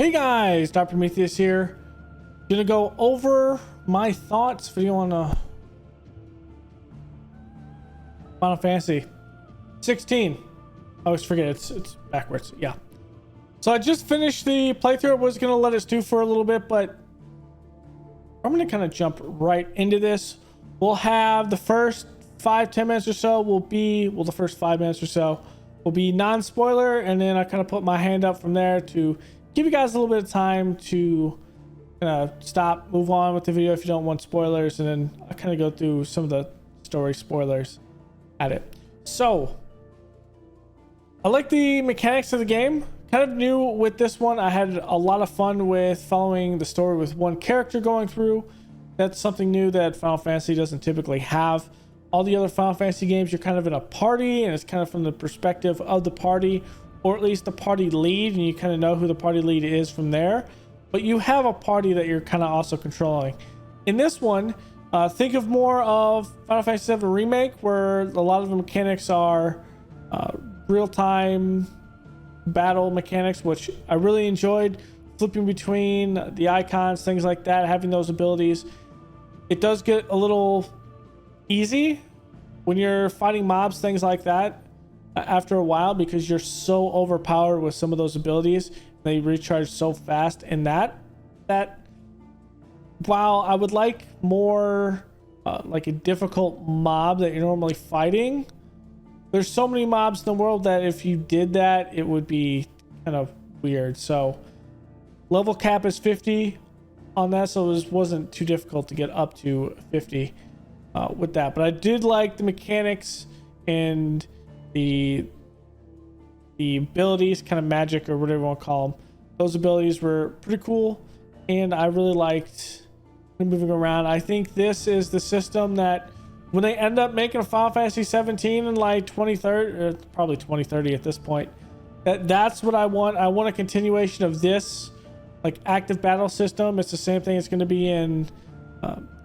Hey guys, Dr. Prometheus here. Gonna go over my thoughts video on Final Fantasy 16. I always forget it's backwards. Yeah. So I just finished the playthrough. I was gonna let it stew for a little bit, but I'm gonna kind of jump right into this. We'll have the first 5-10 minutes or so the first 5 minutes or so will be non-spoiler, and then I kind of put my hand up from there to give you guys a little bit of time to kind of stop, move on with the video if you don't want spoilers, and then I kind of go through some of the story spoilers at it. So I like the mechanics of the game. Kind of new with this one. I had a lot of fun with following the story with one character going through. That's something new that Final Fantasy doesn't typically have. All the other Final Fantasy games, you're kind of in a party, and it's kind of from the perspective of the party, or at least the party lead, and you kind of know who the party lead is from there. But you have a party that you're kind of also controlling. In this one, think of more of Final Fantasy VII Remake, where a lot of the mechanics are real-time battle mechanics, which I really enjoyed. Flipping between the icons, things like that, having those abilities. It does get a little easy when you're fighting mobs, things like that, after a while, because you're so overpowered with some of those abilities. They recharge so fast, and that while I would like more like a difficult mob that you're normally fighting, there's so many mobs in the world that if you did that, it would be kind of weird. So level cap is 50 on that, so it wasn't too difficult to get up to 50 with that. But I did like the mechanics and the abilities, kind of magic or whatever you want to call them. Those abilities were pretty cool, and I really liked moving around. I think this is the system that when they end up making a Final Fantasy 17 in like 2030, or probably 2030 at this point, that's what I want. I want a continuation of this like active battle system. It's the same thing it's going to be in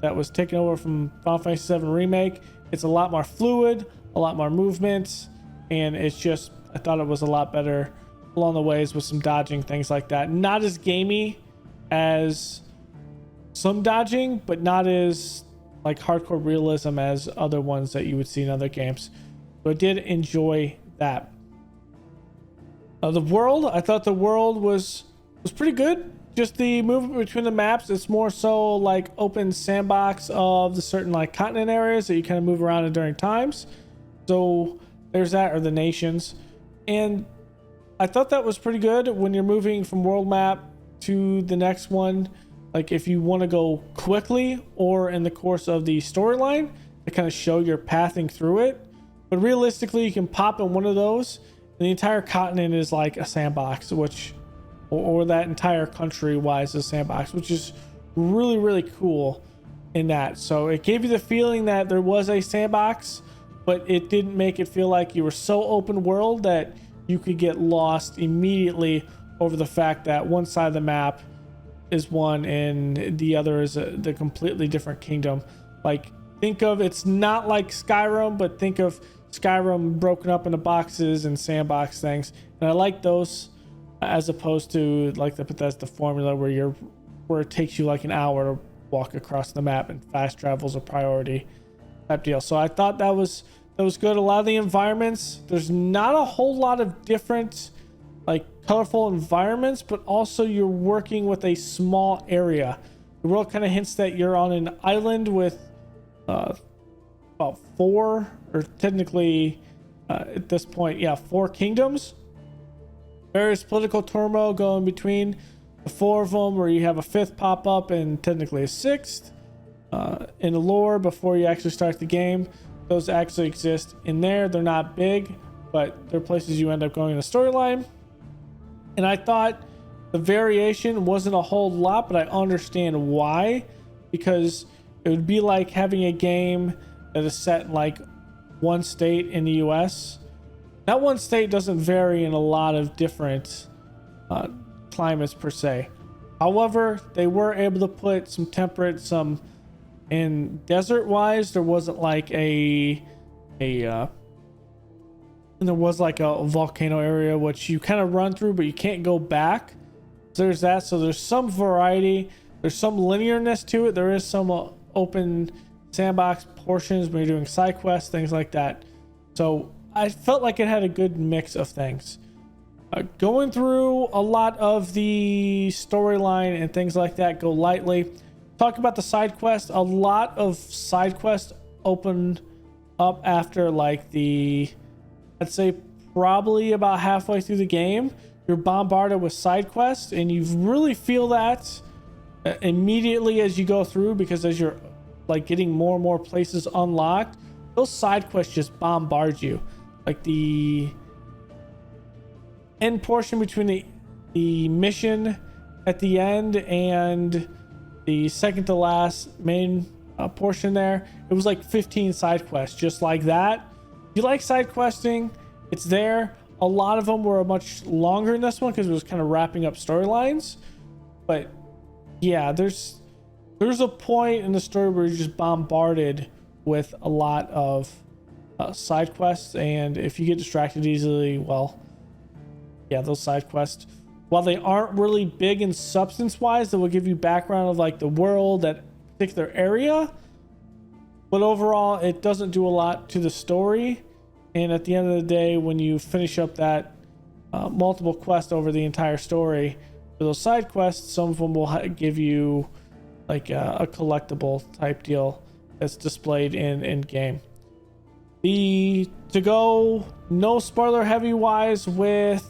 that was taken over from Final Fantasy VII Remake. It's a lot more fluid, a lot more movement, and it's just, I thought it was a lot better along the ways with some dodging, things like that. Not as gamey as some dodging, but not as like hardcore realism as other ones that you would see in other games. So I did enjoy that. The world, I thought the world was pretty good. Just the movement between the maps, it's more so like open sandbox of the certain like continent areas that you kind of move around in during times. So there's that, or the nations. And I thought that was pretty good when you're moving from world map to the next one. Like if you want to go quickly or in the course of the storyline to kind of show your pathing through it. But realistically, you can pop in one of those and the entire continent is like a sandbox, which or that entire country wise is a sandbox, which is really, really cool in that. So it gave you the feeling that there was a sandbox, but it didn't make it feel like you were so open world that you could get lost immediately over the fact that one side of the map is one and the other is the completely different kingdom. Like, think of, it's not like Skyrim, but think of Skyrim broken up into boxes and sandbox things. And I like those as opposed to like the Bethesda formula where it takes you like an hour to walk across the map and fast travel's a priority type deal. So I thought that was good. A lot of the environments, there's not a whole lot of different like colorful environments, but also you're working with a small area. The world kind of hints that you're on an island with about 4, or technically at this point, yeah, 4 kingdoms. Various political turmoil going between the 4 of them, where you have a 5th pop up and technically a 6th in the lore before you actually start the game. Those actually exist in there. They're not big, but they're places you end up going in the storyline. And I thought the variation wasn't a whole lot, but I understand why, because it would be like having a game that is set in like one state in the US. That one state doesn't vary in a lot of different climates per se. However, they were able to put some temperate, some in desert wise. There wasn't like and there was like a volcano area which you kind of run through, but you can't go back. there's that. So there's some variety. There's some linearness to it. There is some open sandbox portions when you're doing side quests, things like that. So I felt like it had a good mix of things. Going through a lot of the storyline and things like that, go lightly. Talk about the side quest. A lot of side quests open up after like I'd say probably about halfway through the game. You're bombarded with side quests, and you really feel that immediately as you go through, because as you're like getting more and more places unlocked, those side quests just bombard you. Like the end portion between the mission at the end and the second to last main portion there, it was like 15 side quests just like that. If you like side questing, it's there. A lot of them were much longer in this one because it was kind of wrapping up storylines. But yeah, there's a point in the story where you're just bombarded with a lot of side quests, and if you get distracted easily, well, yeah, those side quests, while they aren't really big in substance wise, they will give you background of like the world, that particular area, but overall it doesn't do a lot to the story. And at the end of the day, when you finish up that multiple quest over the entire story, for those side quests, some of them will give you like a collectible type deal that's displayed in game. To go no spoiler heavy wise with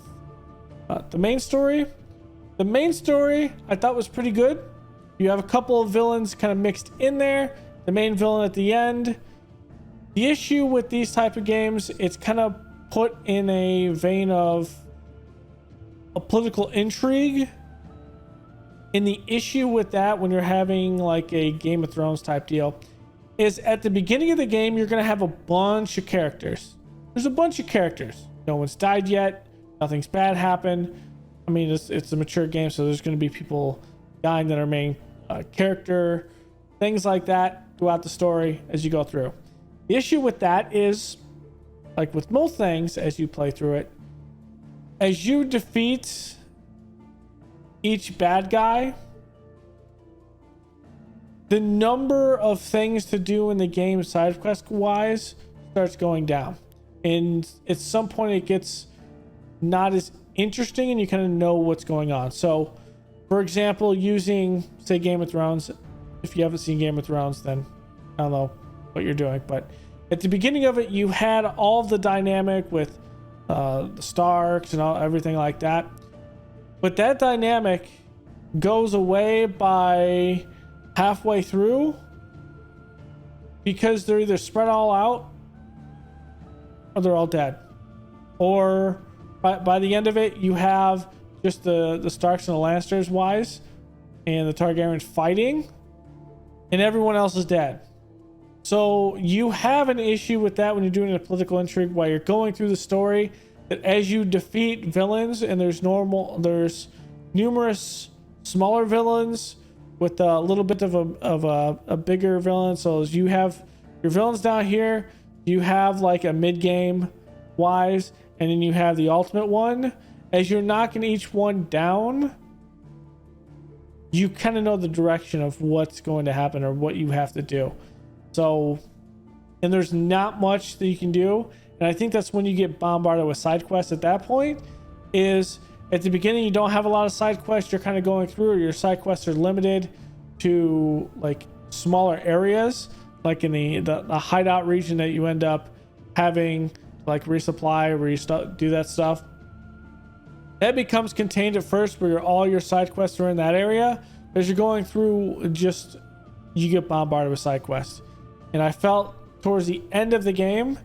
the main story. The main story I thought was pretty good. You have a couple of villains kind of mixed in there. The main villain at the end. The issue with these type of games, it's kind of put in a vein of a political intrigue. And the issue with that, when you're having like a Game of Thrones type deal, is at the beginning of the game, you're going to have a bunch of characters. There's a bunch of characters. No one's died yet. Nothing's bad happened. I mean, it's a mature game, so there's going to be people dying that are main character, things like that throughout the story as you go through. The issue with that is, like with most things as you play through it, as you defeat each bad guy, the number of things to do in the game side quest wise starts going down, and at some point it gets not as interesting and you kind of know what's going on. So for example, using say Game of Thrones, if you haven't seen Game of Thrones, then I don't know what you're doing, but at the beginning of it, you had all the dynamic with the Starks and everything like that, but that dynamic goes away by halfway through because they're either spread all out or they're all dead, or by the end of it you have just the Starks and the Lannisters wise and the Targaryens fighting and everyone else is dead. So you have an issue with that when you're doing a political intrigue while you're going through the story, that as you defeat villains, and there's numerous smaller villains with a little bit of a bigger villain. So as you have your villains down here, you have like a mid game wise, and then you have the ultimate one. As you're knocking each one down, you kind of know the direction of what's going to happen or what you have to do. So, and there's not much that you can do. And I think that's when you get bombarded with side quests at that point, is at the beginning you don't have a lot of side quests. You're kind of going through, or your side quests are limited to like smaller areas, like in the hideout region that you end up having like resupply, where you do that stuff. That becomes contained at first, where all your side quests are in that area. As you're going through, just you get bombarded with side quests. And I felt towards the end of the game,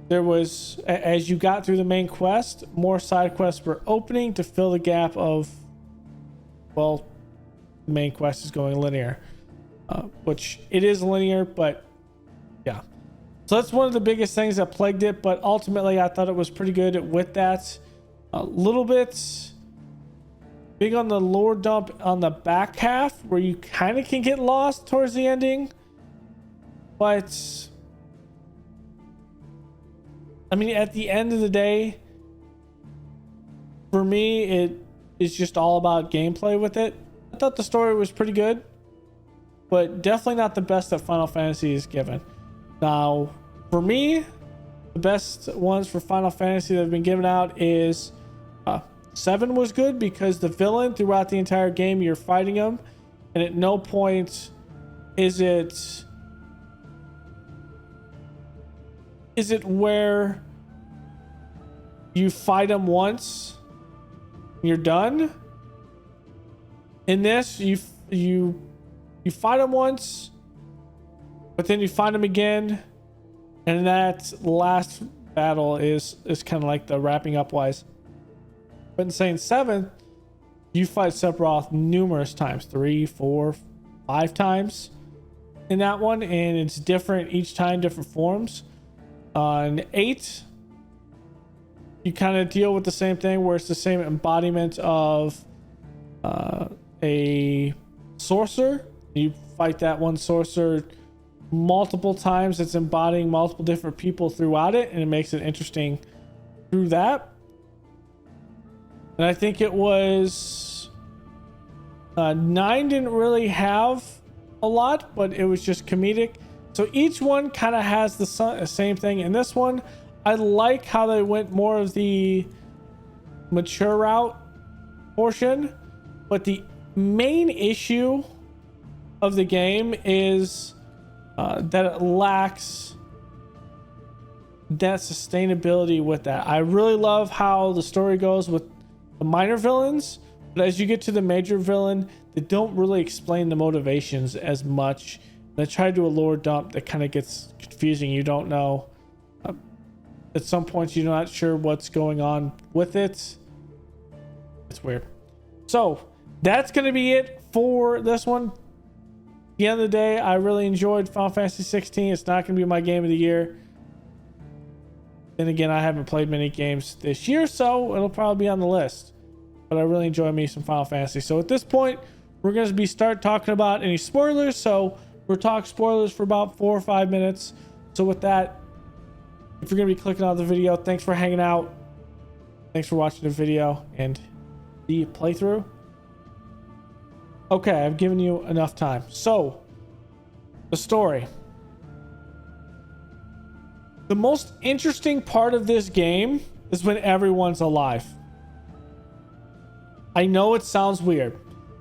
there was, as you got through the main quest, more side quests were opening to fill the gap of, well, the main quest is going linear, which it is linear, but yeah. So that's one of the biggest things that plagued it, but ultimately I thought it was pretty good with that. A little bit big on the lore dump on the back half, where you kind of can get lost towards the ending. But I mean, at the end of the day, for me, is just all about gameplay with it. I thought the story was pretty good, but definitely not the best that Final Fantasy is given. Now, for me, the best ones for Final Fantasy that have been given out is 7 was good because the villain throughout the entire game, you're fighting him, and at no point is it where you fight him once, you're done. In this, you fight him once, but then you fight him again, and that last battle is kind of like the wrapping up wise. But in Saiyan 7, you fight Sephiroth numerous times, 3, 4, 5 times in that one, and it's different each time, different forms. In 8, you kind of deal with the same thing where it's the same embodiment of a sorcerer. You fight that one sorcerer multiple times. It's embodying multiple different people throughout it, and it makes it interesting through that. And I think it was 9 didn't really have a lot, but it was just comedic. So each one kind of has the same thing. In this one, I like how they went more of the mature route portion, but the main issue of the game is that it lacks that sustainability with that. I really love how the story goes with the minor villains, but as you get to the major villain, they don't really explain the motivations as much. They try to do a lore dump that kind of gets confusing. You don't know. At some points, you're not sure what's going on with it. It's weird. So that's going to be it for this one. At the end of the day, I really enjoyed Final Fantasy 16. It's not going to be my game of the year. Then again, I haven't played many games this year, so it'll probably be on the list. But I really enjoy me some Final Fantasy. So at this point, we're going to start talking about any spoilers. So we'll talk spoilers for about 4 or 5 minutes. So with that, if you're going to be clicking on the video, thanks for hanging out. Thanks for watching the video and the playthrough. Okay, I've given you enough time. So, the story. The most interesting part of this game is when everyone's alive. I know it sounds weird,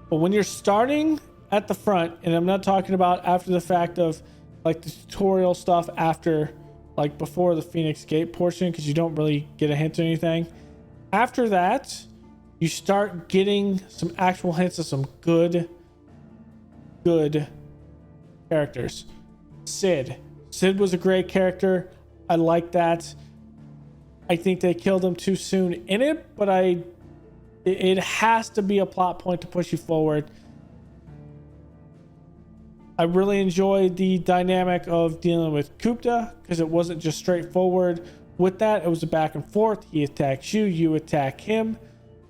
but when you're starting at the front, and I'm not talking about after the fact of like the tutorial stuff after, like before the Phoenix Gate portion, because you don't really get a hint or anything. After that, you start getting some actual hints of some good characters. Sid was a great character. I like that. I think they killed him too soon in it, but it has to be a plot point to push you forward. I really enjoyed the dynamic of dealing with Kupta because it wasn't just straightforward with that. It was a back and forth. He attacks you, you attack him.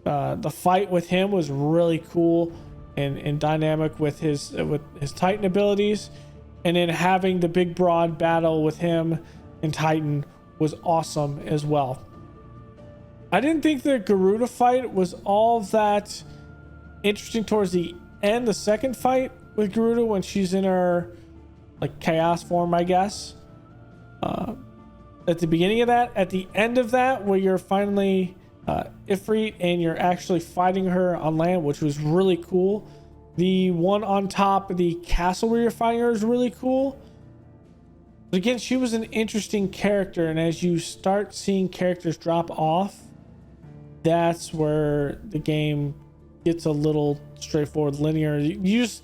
The fight with him was really cool and dynamic with his Titan abilities. And then having the big broad battle with him and Titan was awesome as well. I didn't think the Garuda fight was all that interesting towards the end. The second fight with Garuda when she's in her like chaos form, I guess. At the beginning of that, at the end of that, where you're finally Ifrit and you're actually fighting her on land, which was really cool. The one on top of the castle where you're fighting her is really cool. But again, she was an interesting character, and as you start seeing characters drop off, that's where the game gets a little straightforward, linear. You just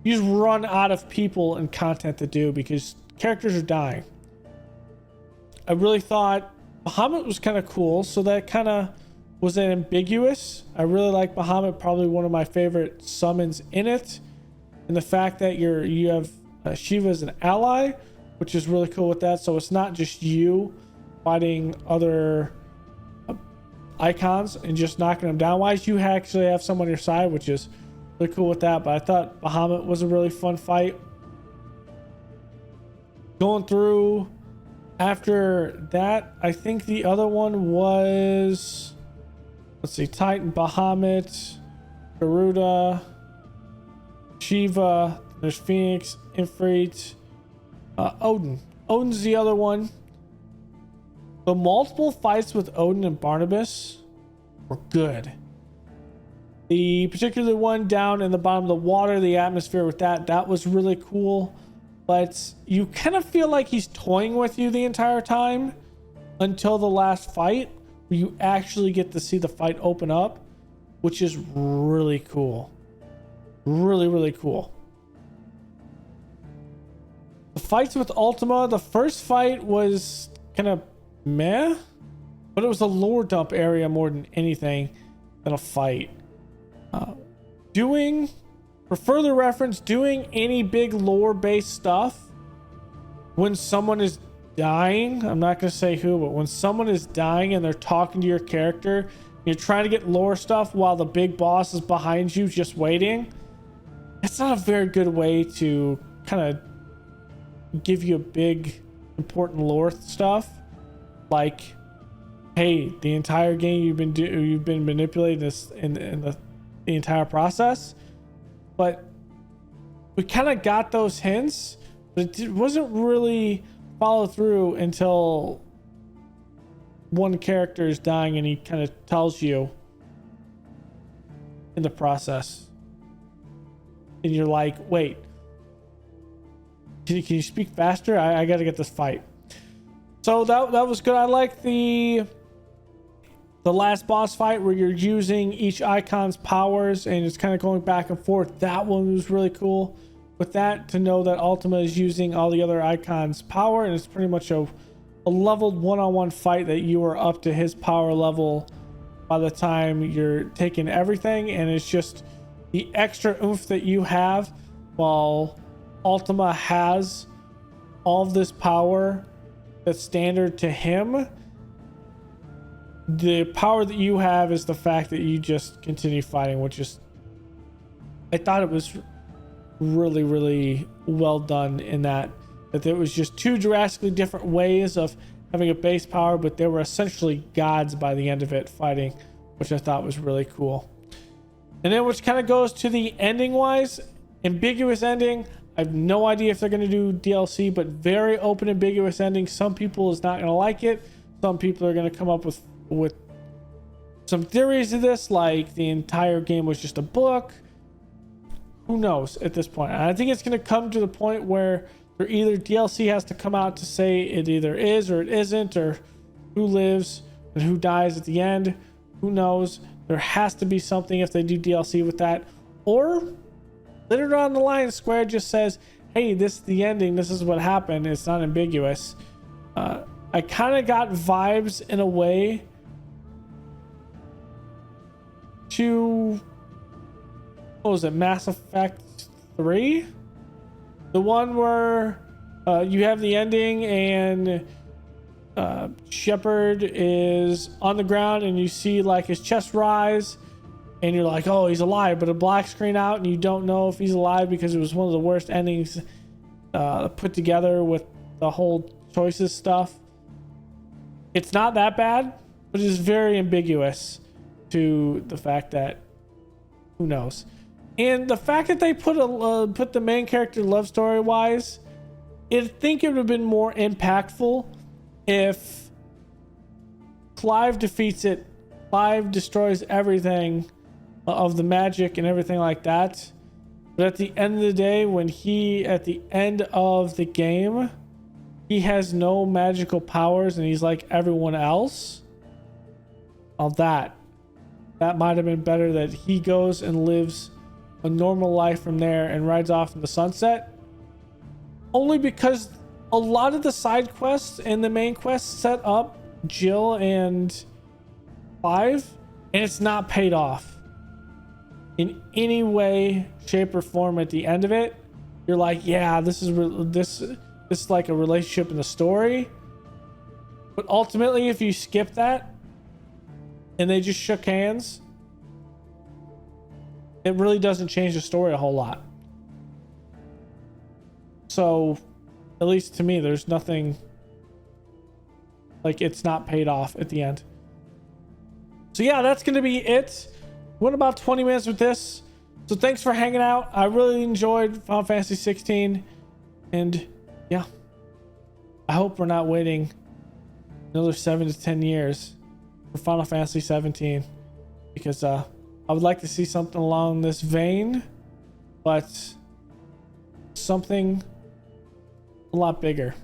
run out of people and content to do because characters are dying. I really thought Bahamut was kind of cool, so that kind of was ambiguous. I really like Bahamut, probably one of my favorite summons in it, and the fact that you have Shiva as an ally, which is really cool with that. So it's not just you fighting other icons and just knocking them down. Wise, you actually have someone on your side, which is really cool with that. But I thought Bahamut was a really fun fight. Going through after that, I think the other one was let's see, Titan, Bahamut, Garuda, Shiva, there's Phoenix, Ifrit, Odin. Odin's the other one. The multiple fights with Odin and Barnabas were good. The particular one down in the bottom of the water, the atmosphere with that was really cool. But you kind of feel like he's toying with you the entire time until the last fight, where you actually get to see the fight open up, which is really cool. Really, really cool. The fights with Ultima, the first fight was kind of meh, but it was a lore dump area more than anything than a fight. For further reference, doing any big lore based stuff when someone is dying, I'm not going to say who, but when someone is dying and they're talking to your character, you're trying to get lore stuff while the big boss is behind you just waiting, it's not a very good way to kind of give you a big important lore stuff. Like, hey, the entire game you've been manipulating this in the entire process. But we kind of got those hints, but it wasn't really followed through until one character is dying and he kind of tells you in the process. And you're like, wait, can you speak faster? I got to get this fight. So that was good. I like the last boss fight where you're using each icon's powers and it's kind of going back and forth. That one was really cool. With that, to know that Ultima is using all the other icons' power, and it's pretty much a leveled one-on-one fight that you are up to his power level by the time you're taking everything, and it's just the extra oomph that you have while Ultima has all of this power that's standard to him. The power that you have is the fact that you just continue fighting, which is, I thought it was really, really well done in that there was just two drastically different ways of having a base power, but they were essentially gods by the end of it fighting, which I thought was really cool. And then which kind of goes to the ending wise, ambiguous ending. I have no idea if they're going to do DLC, but very open, ambiguous ending. Some people is not going to like it. Some people are going to come up with some theories of this, like the entire game was just a book. Who knows at this point? And I think it's going to come to the point where there either DLC has to come out to say it either is or it isn't, or who lives and who dies at the end. Who knows? There has to be something if they do DLC with that. Or later on the line, Square just says, hey, this is the ending. This is what happened. It's not ambiguous. I kind of got vibes in a way to, what was it, Mass Effect 3? The one where you have the ending and Shepard is on the ground and you see like his chest rise and you're like, oh, he's alive, but a black screen out and you don't know if he's alive because it was one of the worst endings put together with the whole choices stuff. It's not that bad, but it's very ambiguous to the fact that who knows. And the fact that they put the main character love story wise, I think it would have been more impactful if Clive defeats it. Clive destroys everything of the magic and everything like that. But at the end of the day, when at the end of the game, he has no magical powers and he's like everyone else. All that might have been better, that he goes and lives a normal life from there and rides off in the sunset. Only because a lot of the side quests and the main quests set up Jill and Clive, and it's not paid off in any way, shape, or form. At the end of it, you're like, yeah, this is like a relationship in the story. But ultimately, if you skip that and they just shook hands, it really doesn't change the story a whole lot. So, at least to me, there's nothing, like, it's not paid off at the end. So yeah, that's going to be it. Went about 20 minutes with this. So thanks for hanging out. I really enjoyed Final Fantasy 16. And yeah, I hope we're not waiting another 7 to 10 years for Final Fantasy 17. Because I would like to see something along this vein. But something a lot bigger.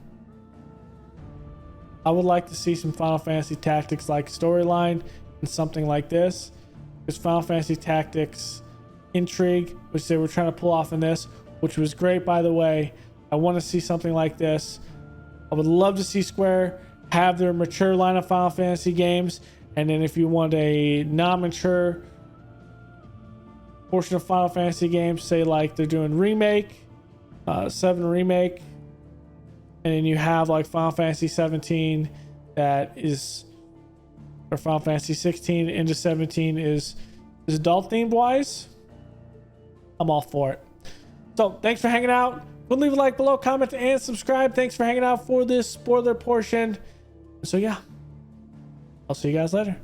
I would like to see some Final Fantasy Tactics like storyline and something like this. Because Final Fantasy Tactics Intrigue, which they were trying to pull off in this, which was great, by the way. I want to see something like this. I would love to see Square have their mature line of Final Fantasy games. And then if you want a non-mature portion of Final Fantasy games, say like they're doing remake, 7 remake, and then you have like Final Fantasy 17 that is, or Final Fantasy 16 into 17 is adult themed wise. I'm all for it. So thanks for hanging out. Go leave a like below, comment, and subscribe. Thanks for hanging out for this spoiler portion. So yeah, I'll see you guys later.